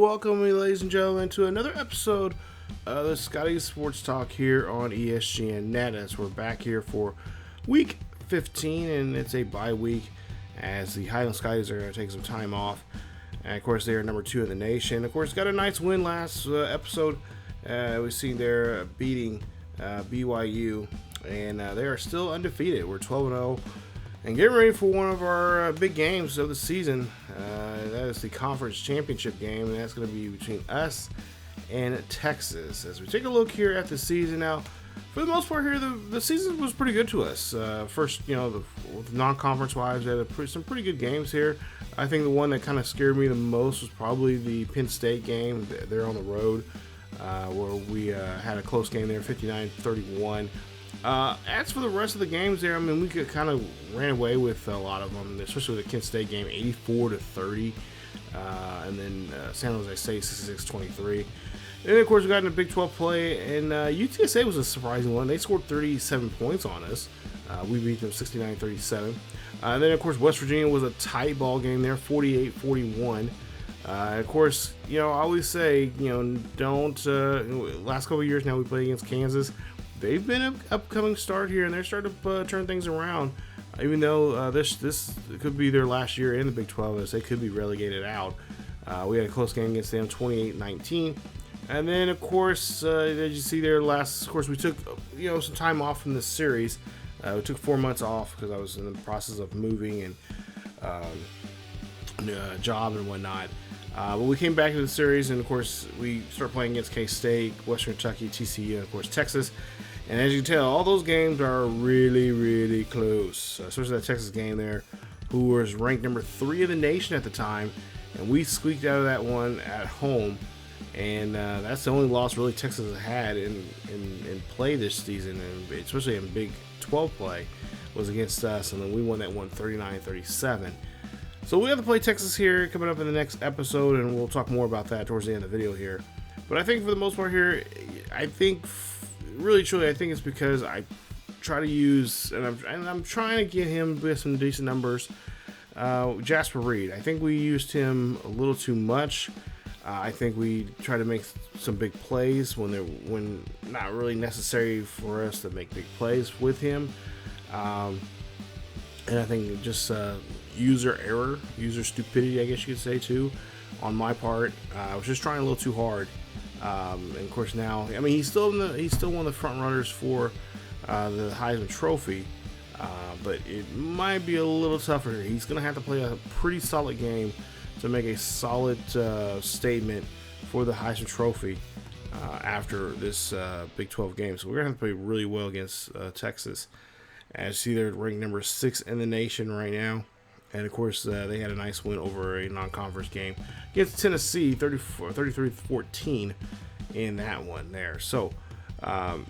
welcome me, ladies and gentlemen, to another episode of the Scotties Sports Talk here on ESGNet, as we're back here for week 15, and it's a bye week as the Highland Scotties are going to take some time off. And of course, they are number 2 in the nation. Of course, got a nice win last episode. We see they're beating BYU, and they are still undefeated. We're 12-0. And getting ready for one of our big games of the season. That is the conference championship game, and that's going to be between us and Texas. As we take a look here at the season now, for the most part here, the season was pretty good to us. First, with non-conference wise, we had some pretty good games here. I think the one that kind of scared me the most was probably the Penn State game. They're on the road, where we had a close game there, 59-31. As for the rest of the games there, I mean, we could kind of ran away with a lot of them, especially with the Kent State game, 84-30, and then San Jose State 66-23. And then, of course, we got in the Big 12 play, and UTSA was a surprising one. They scored 37 points on us. We beat them 69-37. And then, of course, West Virginia was a tight ball game there, 48-41. Of course, I always say, don't. Last couple of years now, we played against Kansas. They've been an upcoming start here, and they're starting to turn things around. Even though this could be their last year in the Big 12, as they could be relegated out. We had a close game against them, 28-19. And then, of course, as you see there, of course, we took some time off from this series. We took 4 months off because I was in the process of moving and job and whatnot. But we came back to the series, and of course, we started playing against K-State, Western Kentucky, TCU, and of course, Texas. And as you can tell, all those games are really, really close, especially that Texas game there, who was ranked number 3 in the nation at the time, and we squeaked out of that one at home. And that's the only loss really Texas has had in play this season, and especially in Big 12 play, was against us, and then we won that one 39-37. So we have to play Texas here coming up in the next episode, and we'll talk more about that towards the end of the video here. But I think for the most part here, I think really truly, I think it's because I try to use, and I'm trying to get him with some decent numbers. Jasper Reed, I think we used him a little too much. I think we try to make some big plays when not really necessary for us to make big plays with him. And I think just user error, user stupidity, I guess you could say too, on my part. I was just trying a little too hard. And of course now, I mean, he's still one of the front runners for the Heisman Trophy, but it might be a little tougher. He's going to have to play a pretty solid game to make a solid statement for the Heisman Trophy after this Big 12 game. So we're going to have to play really well against Texas. As you see, they're ranked number 6 in the nation right now. And, of course, they had a nice win over a non-conference game against Tennessee, 33-14 in that one there. So, for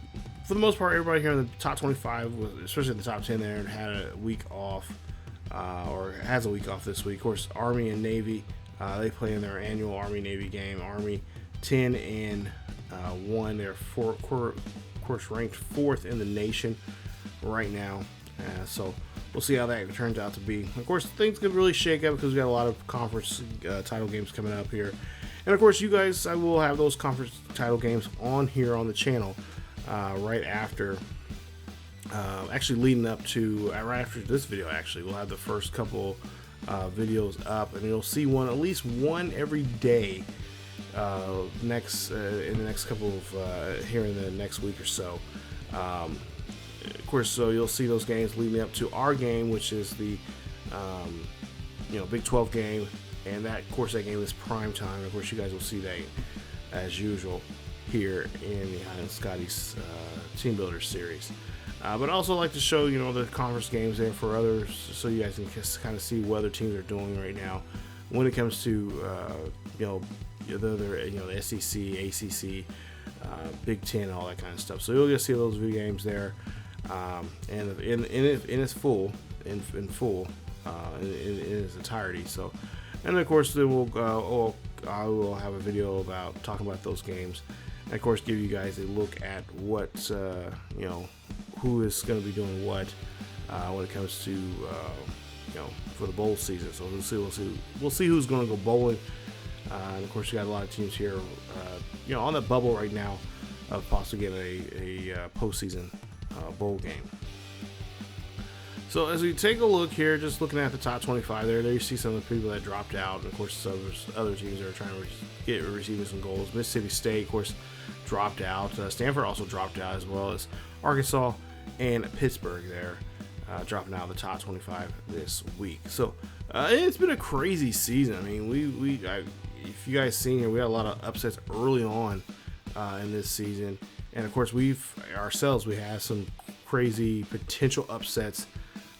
the most part, everybody here in the top 25, especially in the top 10 there, had a week off, or has a week off this week. Of course, Army and Navy, they play in their annual Army-Navy game. Army 10-1. They're, of course, ranked 4th in the nation right now. So we'll see how that turns out to be. Of course, things could really shake up because we got a lot of conference title games coming up here. And of course, you guys, I will have those conference title games on here on the channel right after, actually leading up to, right after this video, actually. We'll have the first couple videos up, and you'll see at least one every day in the next couple of, here in the next week or so. Of course, so you'll see those games leading up to our game, which is the Big 12 game, and that game is prime time. Of course, you guys will see that as usual here in the Highland Scotties Team Builder series. But I also like to show the conference games there for others, so you guys can kind of see what other teams are doing right now when it comes to the SEC, ACC, Big Ten, all that kind of stuff. So you'll get to see those video games there. And in its full, in its entirety. So, and of course, then I will have a video about talking about those games, and of course, give you guys a look at what who is going to be doing what when it comes to for the bowl season. So we'll see who's going to go bowling And of course, you got a lot of teams here, on the bubble right now of possibly getting a postseason bowl game. So as we take a look here, just looking at the top 25 there you see some of the people that dropped out. And of course, some other teams that are trying to get receiving some goals. Mississippi State, of course, dropped out. Stanford also dropped out, as well as Arkansas and Pittsburgh there, dropping out of the top 25 this week. So it's been a crazy season. I mean, if you guys seen here, we had a lot of upsets early on in this season. And of course, we had some crazy potential upsets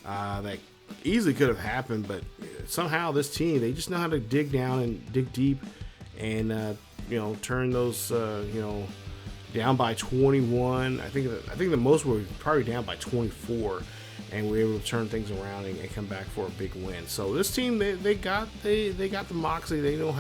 that easily could have happened, but somehow this team, they just know how to dig down and dig deep and turn those down by 21. I think the most were probably down by 24, and we were able to turn things around and come back for a big win. So this team, they got the moxie. They know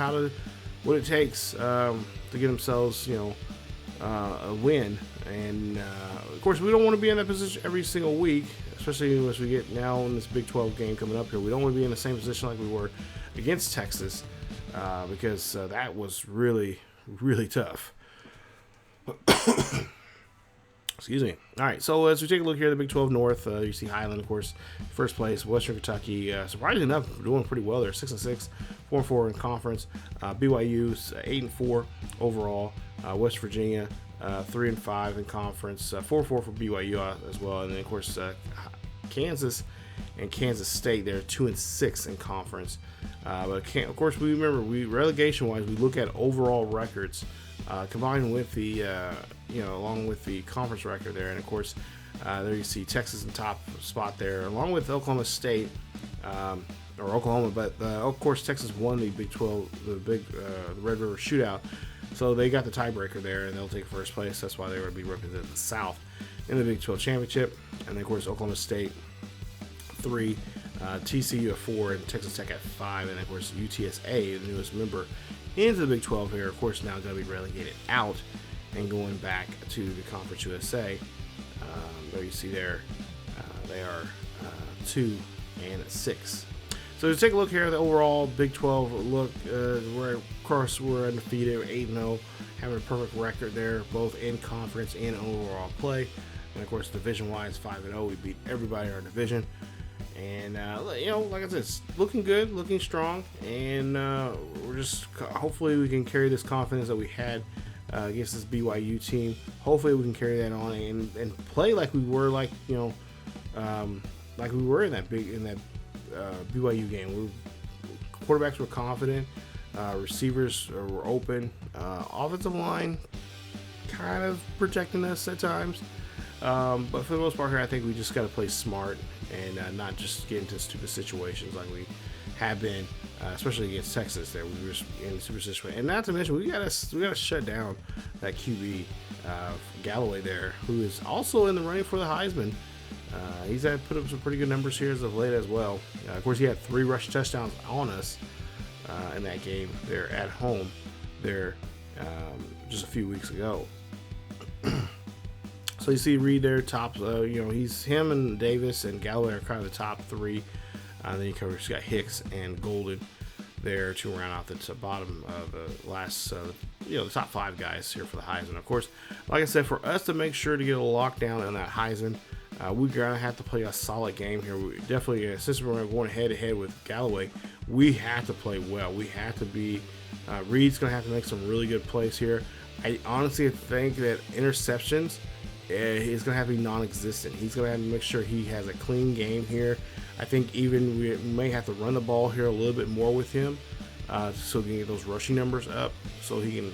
what it takes to get themselves a win. And of course, we don't want to be in that position every single week, especially as we get now in this Big 12 game coming up here. We don't want to be in the same position like we were against Texas, because that was really, really tough. Excuse me. All right, so as we take a look here at the Big 12 North, you see Highland, of course, first place. Western Kentucky, surprisingly enough, doing pretty well. They're 6-6, 4-4 in conference. BYU's 8-4 overall. West Virginia, 3-5 in conference. 4-4 for BYU as well. And then, of course, Kansas and Kansas State, they're 2-6 in conference. But of course, we remember, relegation-wise, we look at overall records combined with the along with the conference record there. And of course, there you see Texas in top spot there, along with Oklahoma State or Oklahoma. But of course, Texas won the Big 12, the Red River Shootout, so they got the tiebreaker there, and they'll take first place. That's why they would be representing the South in the Big 12 championship. And then of course, Oklahoma State 3, TCU at 4, and Texas Tech at 5, and of course UTSA, the newest member into the Big 12 here, of course, now going to be relegated out and going back to the Conference USA. There you see there, they are 2-6. So to take a look here at the overall Big 12 look, of course we're undefeated, we're 8-0, having a perfect record there, both in conference and overall play. And of course, division-wise, 5-0, we beat everybody in our division. And, like I said, it's looking good, looking strong, and we're just hopefully we can carry this confidence that we had against this BYU team. Hopefully we can carry that on and play like we were, like we were in that BYU game. Quarterbacks were confident, receivers were open, offensive line kind of protecting us at times. But for the most part here, I think we just got to play smart and not just get into stupid situations like we have been, especially against Texas. There we were in a super situation, and not to mention we gotta shut down that QB Galloway there, who is also in the running for the Heisman. He's had put up some pretty good numbers here as of late as well. Of course, he had 3 rush touchdowns on us in that game there at home there just a few weeks ago. So you see Reed there, top, he's him and Davis and Galloway are kind of the top 3. Then you got Hicks and Golden there to round out the bottom of the last, the top 5 guys here for the Heisman. Of course, like I said, for us to make sure to get a lockdown on that Heisman, we're going to have to play a solid game here. We definitely, since we're going head-to-head with Galloway, we have to play well. We have to be, Reed's going to have to make some really good plays here. I honestly think that interceptions, he's going to have to be non-existent. He's going to have to make sure he has a clean game here. I think even we may have to run the ball here a little bit more with him so he can get those rushing numbers up, so he can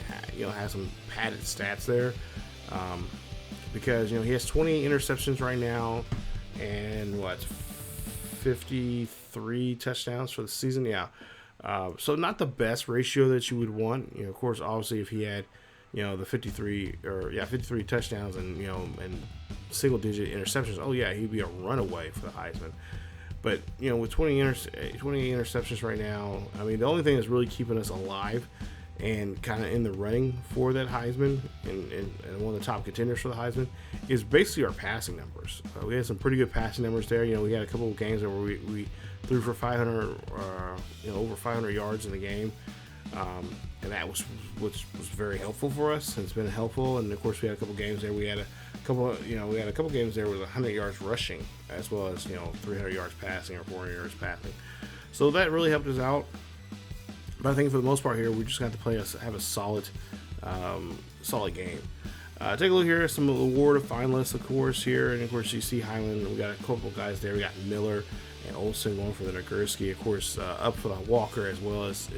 have some padded stats there. Because he has 20 interceptions right now and 53 touchdowns for the season. Yeah, so not the best ratio that you would want. Of course, obviously if he had the 53 touchdowns and and single digit interceptions, oh yeah, he'd be a runaway for the Heisman. But with 20 interceptions right now, I mean, the only thing that's really keeping us alive and kind of in the running for that Heisman and one of the top contenders for the Heisman is basically our passing numbers. We had some pretty good passing numbers there. We had a couple of games where we threw for 500, over 500 yards in the game. And that was which was very helpful for us. It's been helpful, and of course we had a couple games there. We had a couple games there with 100 yards rushing, as well as 300 yards passing or 400 yards passing. So that really helped us out. But I think for the most part here, we just got to have a solid game. Take a look here at some award finalists, of course, here. And, of course, you see Highland. We got a couple guys there. We got Miller and Olsen going for the Nagurski. Of course, up for the Walker as well as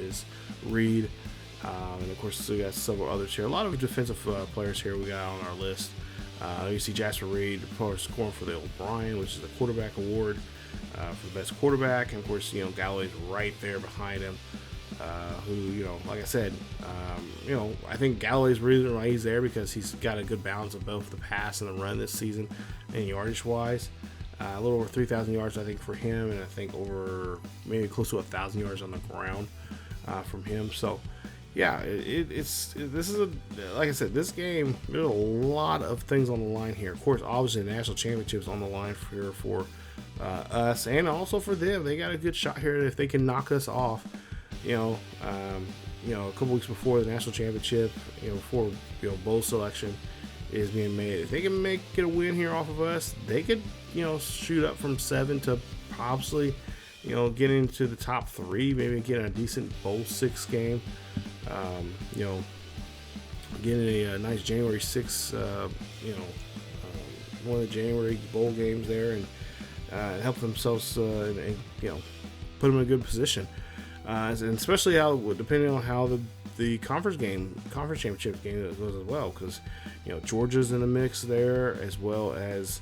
Reed. And, of course, we got several others here. A lot of defensive players here we got on our list. You see Jasper Reed, of course, scoring for the O'Brien, which is the quarterback award for the best quarterback. And, of course, Galloway's right there behind him. Who, like I said, I think Galloway's reason why he's there because he's got a good balance of both the pass and the run this season, and yardage wise, a little over 3,000 yards I think for him, and I think over maybe close to 1,000 yards on the ground from him. So, yeah, this is like I said, this game, there's a lot of things on the line here. Of course, obviously the national championship's on the line for us and also for them. They got a good shot here if they can knock us off. A couple weeks before the national championship, before bowl selection is being made. If they can get a win here off of us, they could shoot up from 7 to possibly get into the top 3, maybe get a decent bowl 6 game. Getting a nice January 6, one of the January bowl games there, and help themselves and put them in a good position. And especially depending on how the conference championship game goes as well, because Georgia's in the mix there, as well as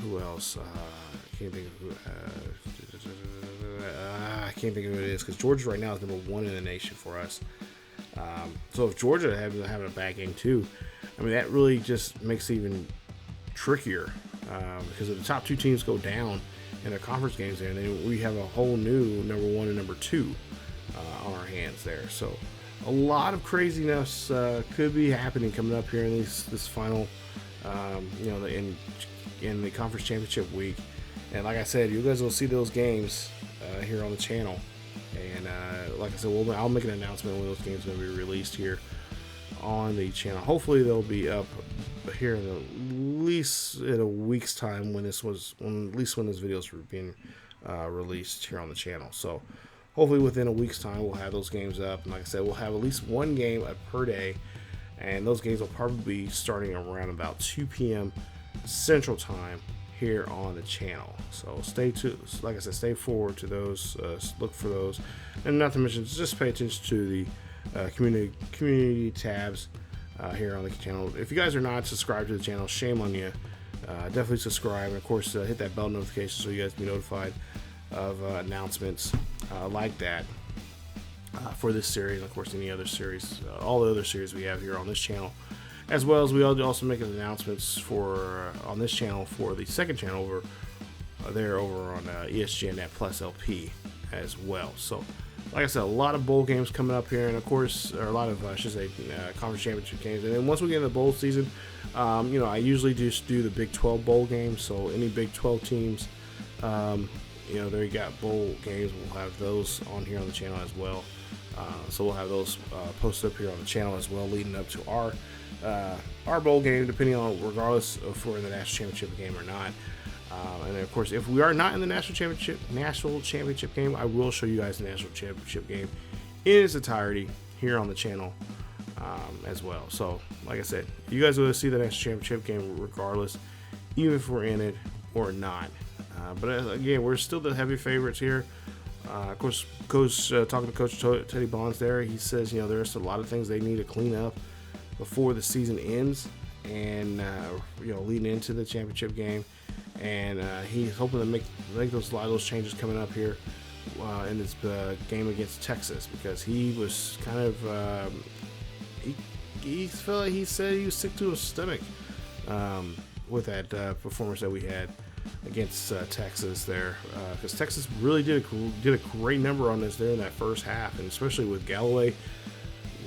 who else? I can't think of who it is, because Georgia right now is number 1 in the nation for us. So if Georgia having a bad game too, I mean that really just makes it even trickier, because if the top 2 teams go down in their conference games there, and then we have a whole new number 1 and number 2 on our hands there. So a lot of craziness could be happening coming up here in this final, in the conference championship week. And like I said, you guys will see those games here on the channel. And like I said, I'll make an announcement when those games are going to be released here on the channel. Hopefully they'll be up here at least in a week's time when this videos were being released here on the channel. So hopefully within a week's time we'll have those games up, and like I said, we'll have at least one game per day, and those games will probably be starting around about 2 p.m. Central Time here on the channel. So stay forward to those, look for those, and not to mention just pay attention to the community tabs here on the channel. If you guys are not subscribed to the channel, shame on you. Definitely subscribe, and of course hit that bell notification so you guys can be notified of announcements like that for this series, and of course any other series, all the other series we have here on this channel, as well as we also make announcements for on this channel for the second channel over on ESGNet Plus LP as well. So like I said, a lot of bowl games coming up here, and of course, or a lot of, conference championship games. And then once we get into the bowl season, I usually just do the Big 12 bowl games. So any Big 12 teams, there you got bowl games. We'll have those on here on the channel as well. So we'll have those posted up here on the channel as well, leading up to our bowl game, depending on regardless if we're in the national championship game or not. And then of course, if we are not in the national championship game, I will show you guys the national championship game in its entirety here on the channel as well. So, like I said, you guys will see the national championship game regardless, even if we're in it or not. But again, we're still the heavy favorites here. Of course, talking to Coach Teddy Bonds there, he says there's a lot of things they need to clean up before the season ends, and leading into the championship game. And he's hoping to make a lot of those changes coming up here in this game against Texas, because he was kind of he felt like he said he was sick to his stomach with that performance that we had against Texas there, because Texas really did a great number on us there in that first half, and especially with Galloway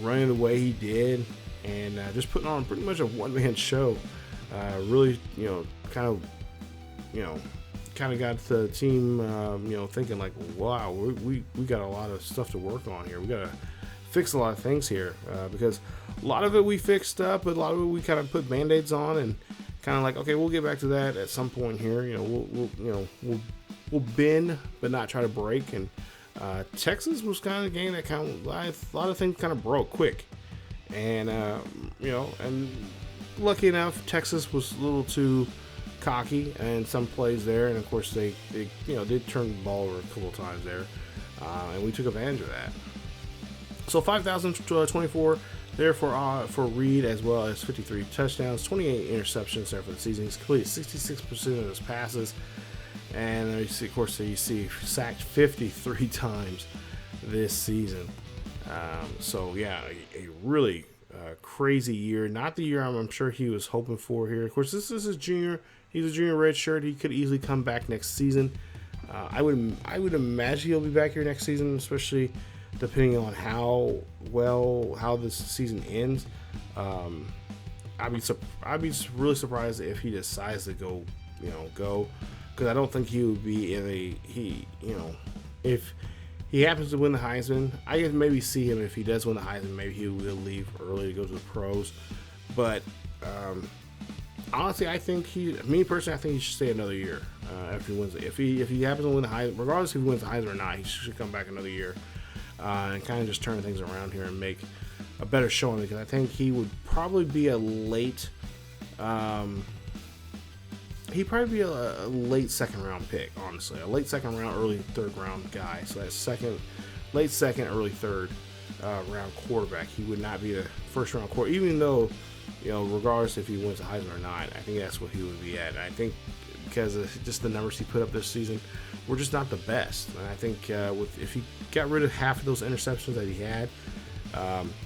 running the way he did and just putting on pretty much a one-man show. Really, kind of kind of got the team, thinking like, wow, we got a lot of stuff to work on here. We got to fix a lot of things here, because a lot of it we fixed up, but a lot of it we kind of put band-aids on, and kind of like, okay, we'll get back to that at some point here. We'll bend but not try to break. And Texas was kind of a game that a lot of things kind of broke quick, and and lucky enough, Texas was a little too cocky and some plays there, and of course they did turn the ball over a couple of times there, and we took advantage of that. So 5,024 there for Reed, as well as 53 touchdowns, 28 interceptions there for the season. He's completed 66% of his passes, and you see sacked 53 times this season. So yeah, a really crazy year. Not the year I'm sure he was hoping for here. Of course, this is his junior. He's a junior red shirt. He could easily come back next season. I would imagine he'll be back here next season, especially depending on how this season ends. I'd be really surprised if he decides to go, because I don't think he would be if he happens to win the Heisman. I can maybe see him if he does win the Heisman. Maybe he will leave early to go to the pros. But honestly, I think he should stay another year after he wins it. If he happens to win the Heisman, regardless if he wins the Heisman or not, he should come back another year and kind of just turn things around here and make a better showing, because I think he would probably be a late. He'd probably be a late second round pick, honestly. A late second round, early third round guy. So that late second, early third round quarterback. He would not be a first round quarterback, even though, regardless if he wins the Heisman or not, I think that's what he would be at. And I think because of just the numbers he put up this season were just not the best. And I think if he got rid of half of those interceptions that he had,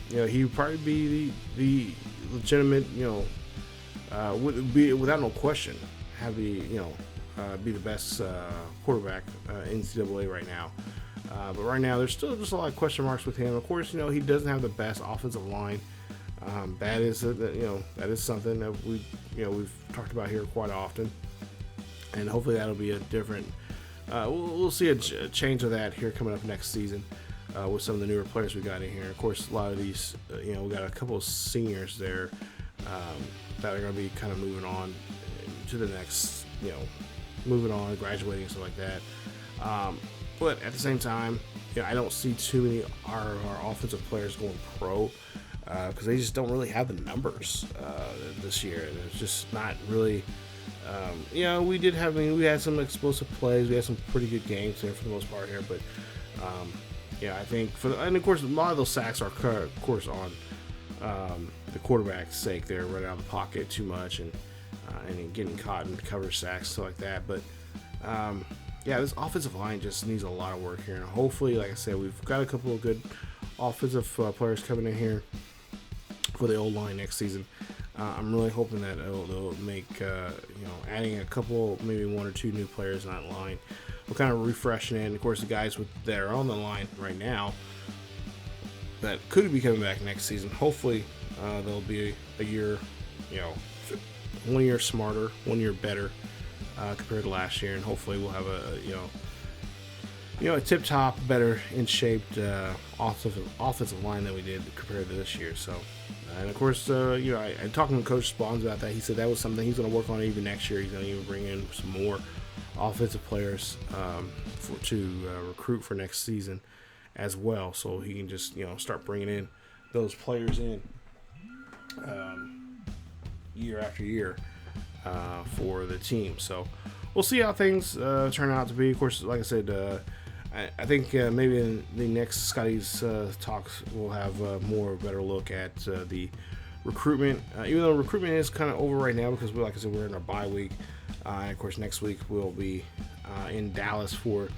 he would probably be the legitimate, would be without no question be the best quarterback in NCAA right now. But right now, there's still just a lot of question marks with him. Of course, he doesn't have the best offensive line. That is something that we've talked about here quite often, and hopefully that'll be a different. We'll see a change of that here coming up next season with some of the newer players we got in here. Of course, a lot of these, we got a couple of seniors there that are going to be kind of moving on to the next, moving on, graduating and stuff like that. But at the same time, I don't see too many our offensive players going pro because they just don't really have the numbers this year. It's just not really. We had some explosive plays. We had some pretty good games there for the most part here. But I think and of course a lot of those sacks are of course on the quarterback's sake. They're running out of the pocket too much and getting caught in cover sacks, stuff like that. But this offensive line just needs a lot of work here. And hopefully, like I said, we've got a couple of good offensive players coming in here for the old line next season. I'm really hoping that they'll make, adding a couple, maybe one or two new players on that line. We're kind of refreshing it. And of course, the guys that are on the line right now that could be coming back next season, hopefully they'll be a year, 1 year smarter, 1 year better compared to last year. And hopefully we'll have a tip-top, better in shaped offensive line than we did compared to this year. So. And of course, I talking to Coach Spawns about that. He said that was something he's going to work on even next year. He's going to even bring in some more offensive players to recruit for next season as well, so he can just start bringing in those players in year after year for the team. So we'll see how things turn out to be. Of course, like I said. I think maybe in the next Scotties talks we'll have more of a better look at the recruitment. Even though recruitment is kind of over right now because, like I said, we're in our bye week. And of course, next week we'll be in Dallas for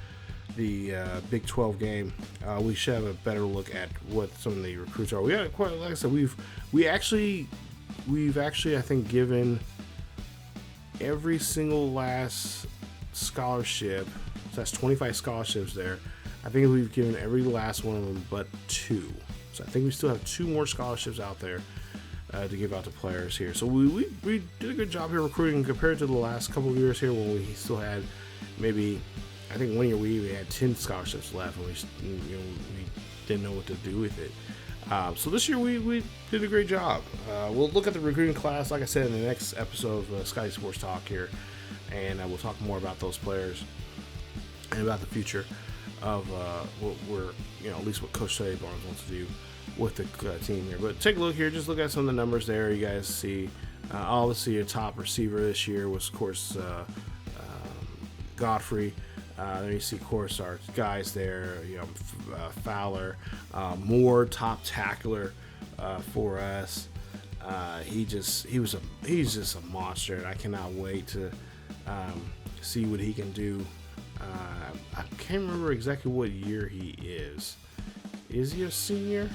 the Big 12 game. We should have a better look at what some of the recruits are. We got quite, like I said, we've actually I think given every single last scholarship. So that's 25 scholarships there. I think we've given every last one of them but 2. So I think we still have 2 more scholarships out there to give out to players here. So we did a good job here recruiting compared to the last couple of years here when we still had maybe I think one year we had 10 scholarships left, and we didn't know what to do with it. So this year we did a great job. We'll look at the recruiting class, like I said, in the next episode of Scotty Sports Talk here, and we'll talk more about those players and about the future of what we're, at least what Coach Teddy Barnes wants to do with the team here. But take a look here, just look at some of the numbers there. You guys see, obviously, a top receiver this year was, of course, Godfrey. Then you see, of course, our guys there, Fowler, Moore, top tackler for us. He's just a monster, and I cannot wait to see what he can do. I can't remember exactly what year he is. Is he a senior?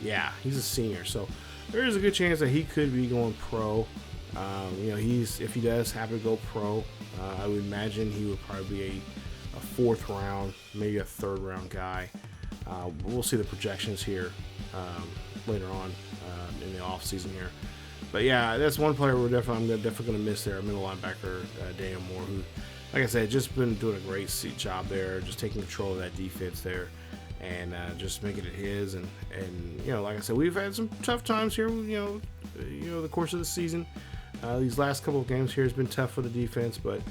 Yeah, he's a senior, so there is a good chance that he could be going pro. If he does happen to go pro, I would imagine he would probably be a fourth round, maybe a third round guy. We'll see the projections here later on in the off season here. But yeah, that's one player I'm definitely going to miss there. Middle linebacker Daniel Moore, who, like I said, just been doing a great job there, just taking control of that defense there, and just making it his. And like I said, we've had some tough times here. The course of the season. These last couple of games here has been tough for the defense, but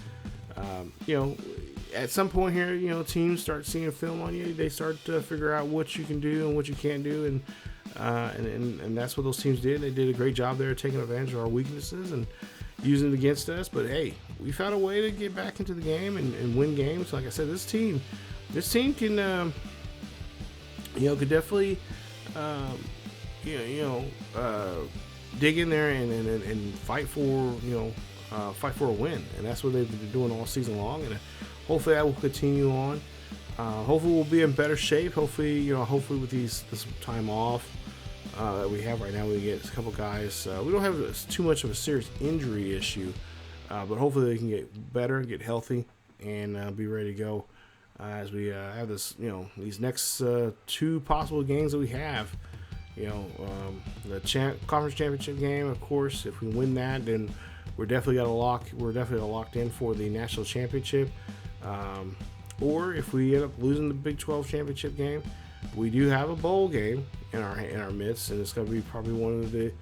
at some point here, teams start seeing film on you. They start to figure out what you can do and what you can't do, and that's what those teams did. They did a great job there, taking advantage of our weaknesses and using it against us. But hey, we found a way to get back into the game and win games. Like I said, this team can, could definitely, dig in there and fight for a win, and that's what they've been doing all season long, and hopefully that will continue on. Hopefully we'll be in better shape. Hopefully with this time off that we have right now, we get a couple guys. We don't have too much of a serious injury issue, but hopefully they can get better, get healthy, and be ready to go as we have this these next two possible games that we have. The conference championship game, of course, if we win that, then we're definitely locked in for the national championship. Or if we end up losing the Big 12 championship game, we do have a bowl game in our midst, and it's going to be probably one of the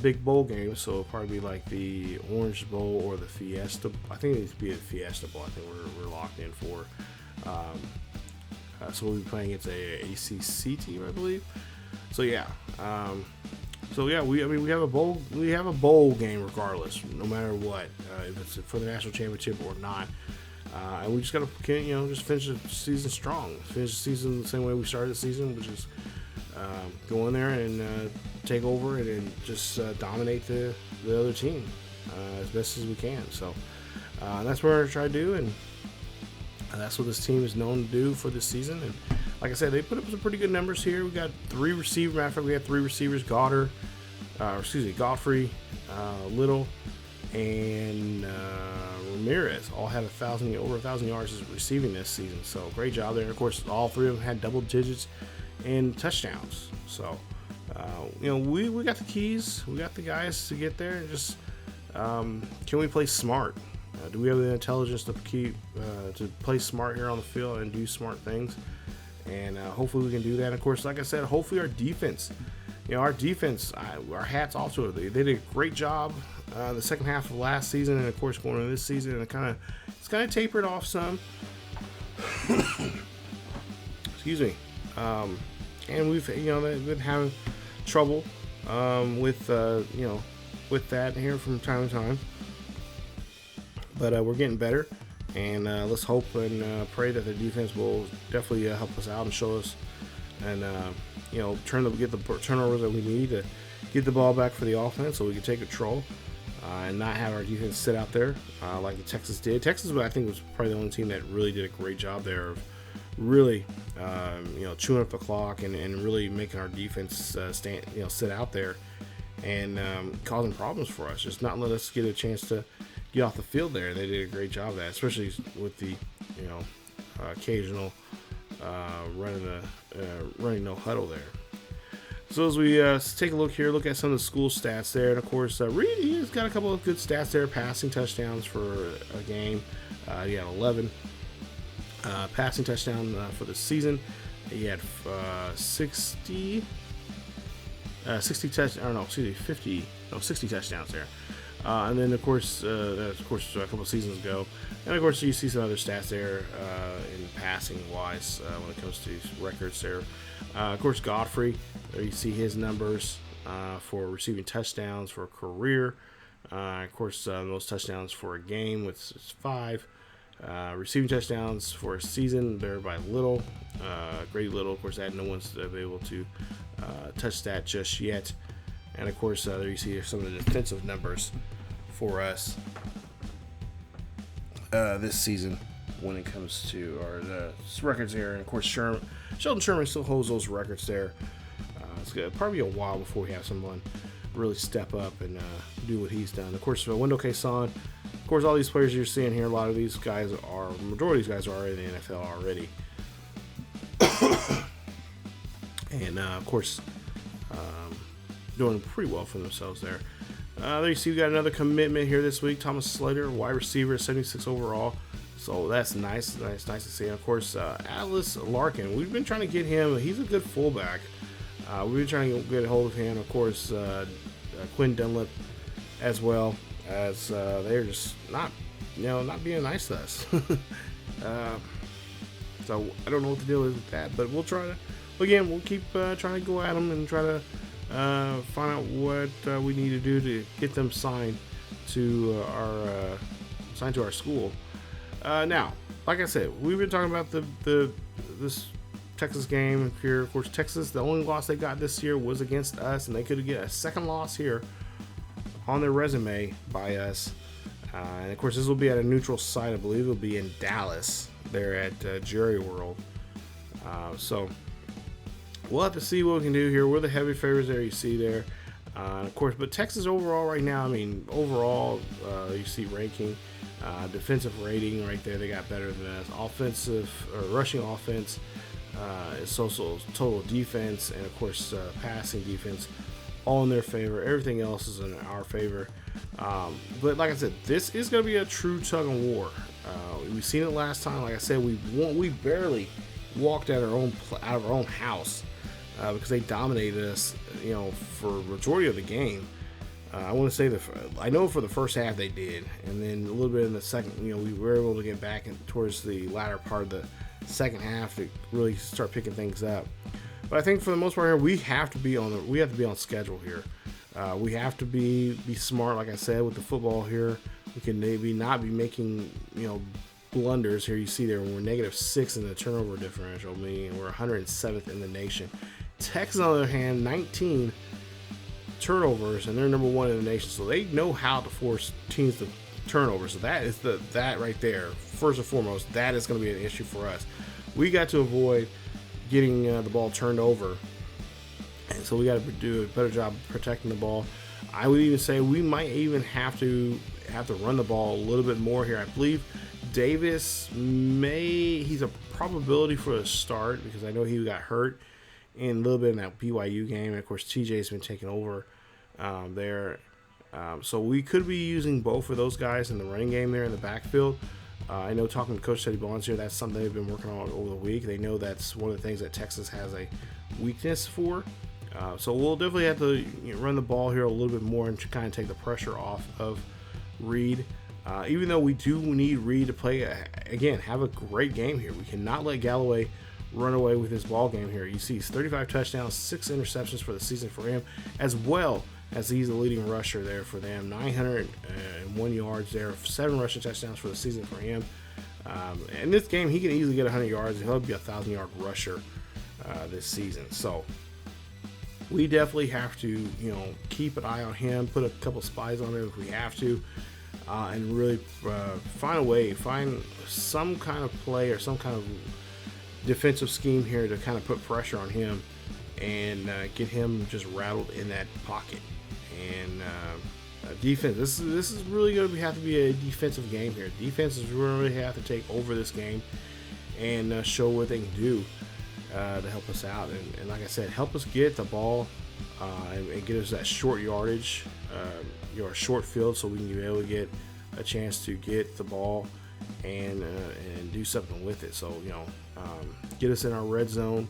big bowl games. So it'll probably be like the Orange Bowl or the Fiesta. I think it needs to be the Fiesta Bowl. I think we're locked in for. So we'll be playing against a ACC team, I believe. So yeah, we have a bowl game regardless, no matter what, if it's for the national championship or not, and we just gotta just finish the season strong, finish the season the same way we started the season, which is go in there and take over and just dominate the other team as best as we can. So that's what we're gonna try to do, and that's what this team is known to do for this season. And like I said, they put up some pretty good numbers here. We got three receivers. Matter of fact, we had three receivers: Godfrey, Little, and Ramirez. All had over 1,000 yards receiving this season. So great job there. Of course, all three of them had double digits in touchdowns. So we got the keys. We got the guys to get there. And just can we play smart? Do we have the intelligence to play smart here on the field and do smart things? And hopefully we can do that. Of course, like I said, hopefully our defense, our hats off to it. They did a great job the second half of last season, and of course going into this season, and it's kind of tapered off some. Excuse me. And we've been having trouble with that here from time to time. But we're getting better, and let's hope and pray that the defense will definitely help us out and show us, and get the turnovers that we need to get the ball back for the offense, so we can take control and not have our defense sit out there like the Texas did. Texas, I think, was probably the only team that really did a great job there of really chewing up the clock and really making our defense sit out there and causing problems for us, just not let us get a chance to get off the field there. They did a great job of that, especially with the occasional running no huddle there. So as we take a look at some of the school stats there, and of course Reed, he's got a couple of good stats there, passing touchdowns for a game, He had 11 passing touchdown for the season. He had 60 touchdowns there. And then, of course, a couple of seasons ago. And, of course, you see some other stats there in passing-wise when it comes to records there. Of course, Godfrey, there you see his numbers for receiving touchdowns for a career. Of course, most touchdowns for a game with 5. Receiving touchdowns for a season, there by Little. Great Little, of course, no one's been able to touch that just yet. And, of course, there you see some of the defensive numbers for us this season when it comes to our records here. And, of course, Sheldon Sherman still holds those records there. It's going to probably be a while before we have someone really step up and do what he's done. Of course, Wendell Cason, of course, all these players you're seeing here, a lot of these guys majority of these guys are in the NFL already. And, of course, doing pretty well for themselves there. There you see we got another commitment here this week. Thomas Slater, wide receiver, 76 overall. So that's nice to see. And of course, Atlas Larkin, we've been trying to get him. He's a good fullback. We've been trying to get a hold of him. Of course, Quinn Dunlap as well, as they're just not being nice to us. So I don't know what the deal is with that, but we'll try to. Again, we'll keep trying to go at them and try to find out what we need to do to get them signed to our school. Now, like I said, we've been talking about this Texas game here. Of course, Texas, the only loss they got this year was against us, and they could get a second loss here on their resume by us. And of course, this will be at a neutral site. I believe it'll be in Dallas, there at Jerry World. So we'll have to see what we can do here. We're the heavy favorites there, you see there. Of course, but Texas overall right now, overall, you see ranking, defensive rating right there, they got better than us. Offensive, or rushing offense, it's also total defense, and of course, passing defense, all in their favor. Everything else is in our favor. But like I said, this is going to be a true tug of war. We've seen it last time. Like I said, we barely walked out of our own house. Because they dominated us, for the majority of the game. I want to say I know for the first half they did, and then a little bit in the second, we were able to get back towards the latter part of the second half to really start picking things up. But I think for the most part here, we have to be on schedule here. We have to be smart, like I said, with the football here. We can maybe not be making blunders here. You see there, we're -6 in the turnover differential, meaning we're 107th in the nation. Texas, on the other hand, 19 turnovers, and they're number 1 in the nation. So they know how to force teams to turnover. So that is that right there. First and foremost, that is going to be an issue for us. We got to avoid getting the ball turned over, and so we got to do a better job of protecting the ball. I would even say we might even have to run the ball a little bit more here. I believe Davis he's a probability for a start because I know he got hurt in a little bit in that BYU game. And of course, TJ's been taking over there. So we could be using both of those guys in the running game there in the backfield. I know talking to Coach Teddy Bonds here, that's something they've been working on over the week. They know that's one of the things that Texas has a weakness for. So we'll definitely have to run the ball here a little bit more and kind of take the pressure off of Reed. Even though we do need Reed to play, again, have a great game here. We cannot let Galloway run away with his ball game here. You see 35 touchdowns, 6 interceptions for the season for him, as well as he's the leading rusher there for them. 901 yards there, 7 rushing touchdowns for the season for him. In this game, he can easily get 100 yards. He'll be a 1,000-yard rusher this season. So we definitely have to, keep an eye on him, put a couple spies on him if we have to, and really find some kind of play or some kind of defensive scheme here to kind of put pressure on him and get him just rattled in that pocket. And defense, this is really going to have to be a defensive game here. Defenses really have to take over this game and show what they can do to help us out. And like I said, help us get the ball and get us that short yardage, short field, so we can be able to get a chance to get the ball and do something with it. So, get us in our red zone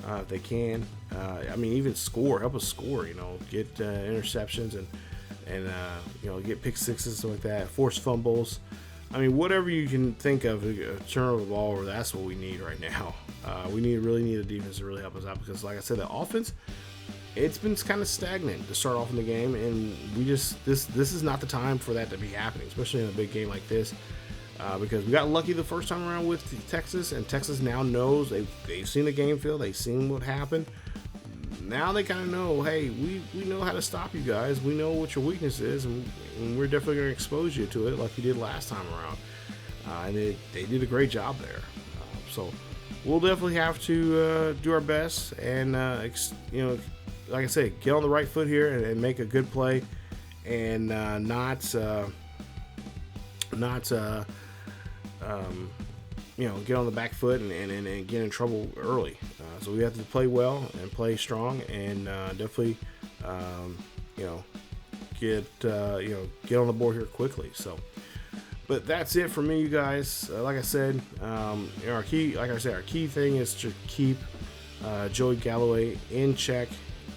if they can. I mean, even help us score, get interceptions and get pick sixes, stuff like that, force fumbles. I mean, whatever you can think of, turn over the ball over, that's what we need right now. We really need a defense to really help us out, because like I said, the offense, it's been kind of stagnant to start off in the game, and this is not the time for that to be happening, especially in a big game like this, because we got lucky the first time around with Texas, and Texas now knows they've seen the game field, they've seen what happened. Now they kind of know, hey, we know how to stop you guys. We know what your weakness is, and we're definitely going to expose you to it like we did last time around. And they did a great job there. So we'll definitely have to do our best and, like I said, get on the right foot here and make a good play, and not get on the back foot and get in trouble early. So we have to play well and play strong, and definitely, get on the board here quickly. So, but that's it for me, you guys. Like I said, our key thing is to keep Joey Galloway in check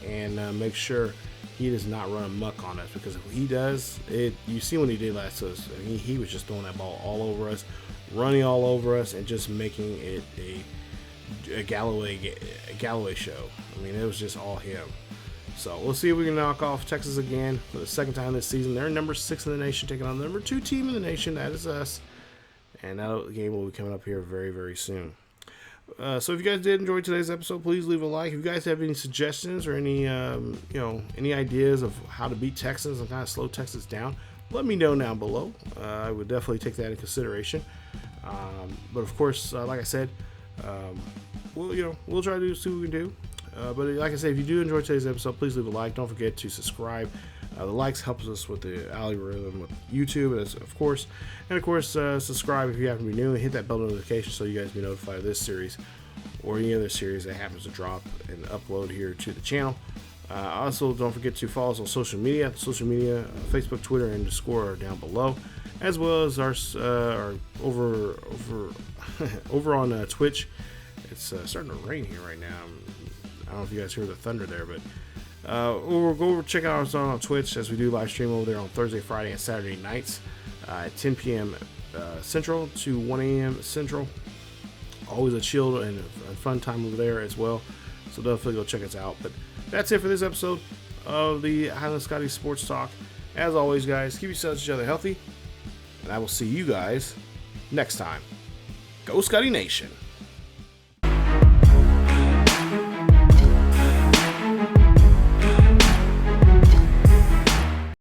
and make sure he does not run amok on us, because if he does, you see what he did last to us. I mean, he was just throwing that ball all over us, running all over us, and just making it a Galloway show. I mean, it was just all him. So we'll see if we can knock off Texas again for the second time this season. They're number 6 in the nation, taking on the number 2 team in the nation. That is us. And that game will be coming up here very, very soon. So if you guys did enjoy today's episode, please leave a like. If you guys have any suggestions or any ideas of how to beat Texas and kind of slow Texas down, let me know down below. I would definitely take that in consideration. But of course, like I said, we'll try to see what we can do. But like I said, if you do enjoy today's episode, please leave a like. Don't forget to subscribe. The likes helps us with the algorithm with YouTube, of course. And of course, subscribe if you happen to be new, and hit that bell notification so you guys be notified of this series or any other series that happens to drop and upload here to the channel. Also, don't forget to follow us on social media. Facebook, Twitter, and Discord are down below, as well as our over on Twitch. It's starting to rain here right now. I don't know if you guys hear the thunder there, but go over check out us on Twitch, as we do live stream over there on Thursday, Friday, and Saturday nights at 10 p.m. Central to 1 a.m. Central. Always a chill and fun time over there as well. So definitely go check us out. But that's it for this episode of the Highland Scotties Sports Talk. As always, guys, keep yourselves each other healthy, and I will see you guys next time. Go Scotty Nation!